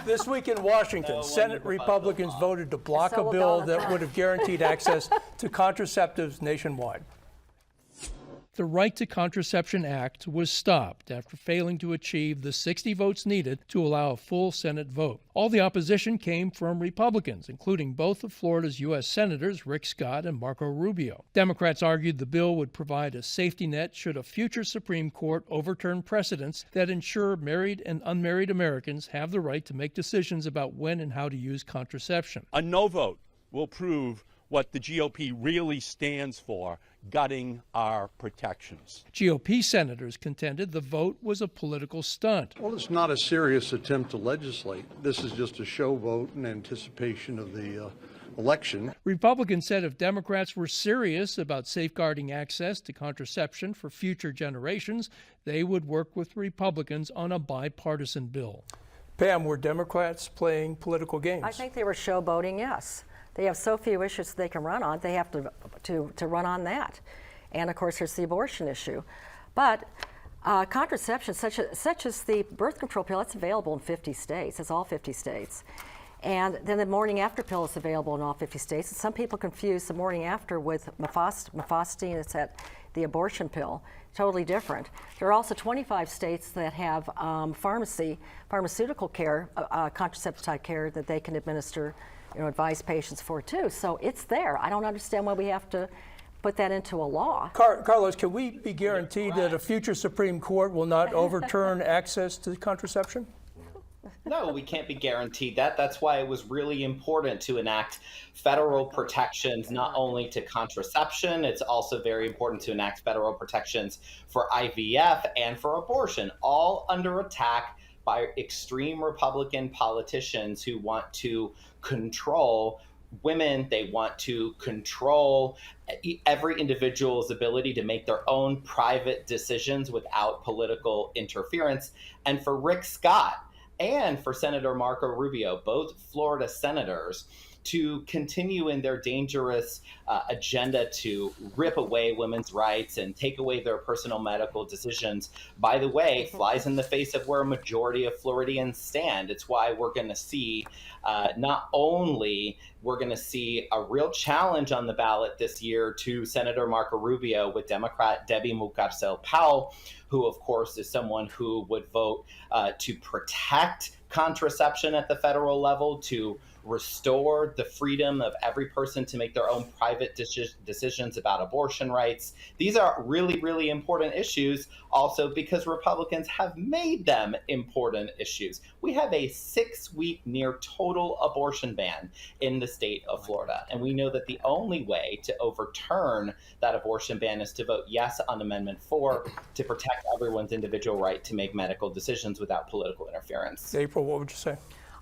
This week in Washington, Senate Republicans voted to block a bill that would have guaranteed access to contraceptives nationwide. The Right to Contraception Act was stopped after failing to achieve the 60 votes needed to allow a full Senate vote. All the opposition came from Republicans, including both of Florida's U.S. Senators Rick Scott and Marco Rubio. Democrats argued the bill would provide a safety net should a future Supreme Court overturn precedents that ensure married and unmarried Americans have the right to make decisions about when and how to use contraception. A no vote will prove what the GOP really stands for, gutting our protections. GOP senators contended the vote was a political stunt. Well, it's not a serious attempt to legislate. This is just a show vote in anticipation of the election. Republicans said if Democrats were serious about safeguarding access to contraception for future generations, they would work with Republicans on a bipartisan bill. Pam, were Democrats playing political games? I think they were showboating, yes. They have so few issues they can run on, they have to run on that. And of course, there's the abortion issue. But contraception, such as the birth control pill, it's available in 50 states. It's all 50 states. And then the morning after pill is available in all 50 states. And some people confuse the morning after with mifostine. It's the abortion pill. Totally different. There are also 25 states that have pharmaceutical care, contraceptive type care that they can administer, advise patients for too. So it's there. I don't understand why we have to put that into a law. Carlos, can we be guaranteed that a future Supreme Court will not overturn access to contraception? No, we can't be guaranteed that. That's why it was really important to enact federal protections, not only to contraception, it's also very important to enact federal protections for IVF and for abortion, all under attack by extreme Republican politicians who want to control women. They want to control every individual's ability to make their own private decisions without political interference. And for Rick Scott and for Senator Marco Rubio, both Florida senators, to continue in their dangerous agenda to rip away women's rights and take away their personal medical decisions, by the way, flies in the face of where a majority of Floridians stand. It's why we're going to see not only we're going to see a real challenge on the ballot this year to Senator Marco Rubio with Democrat Debbie Mucarsel-Powell, who of course is someone who would vote to protect contraception at the federal level, to restore the freedom of every person to make their own private decisions about abortion rights. These are really, really important issues also because Republicans have made them important issues. We have a 6-week near total abortion ban in the state of Florida. And we know that the only way to overturn that abortion ban is to vote yes on Amendment 4 to protect everyone's individual right to make medical decisions without political interference. April, what would you say?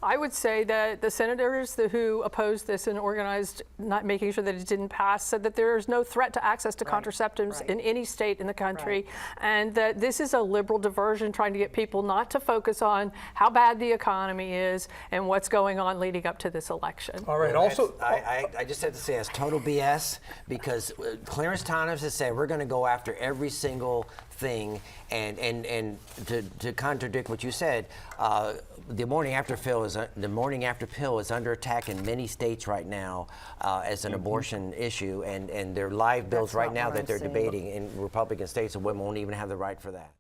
I would say that the senators who opposed this and organized not making sure that it didn't pass said that there is no threat to access to contraceptives in any state in the country, and that this is a liberal diversion trying to get people not to focus on how bad the economy is and what's going on leading up to this election. All right. Also, I just have to say it's total BS because Clarence Thomas has said we're going to go after every single thing, and to contradict what you said, the morning after pill is under attack in many states right now as an abortion issue, and there are live bills right now that they're debating in Republican states, and women won't even have the right for that.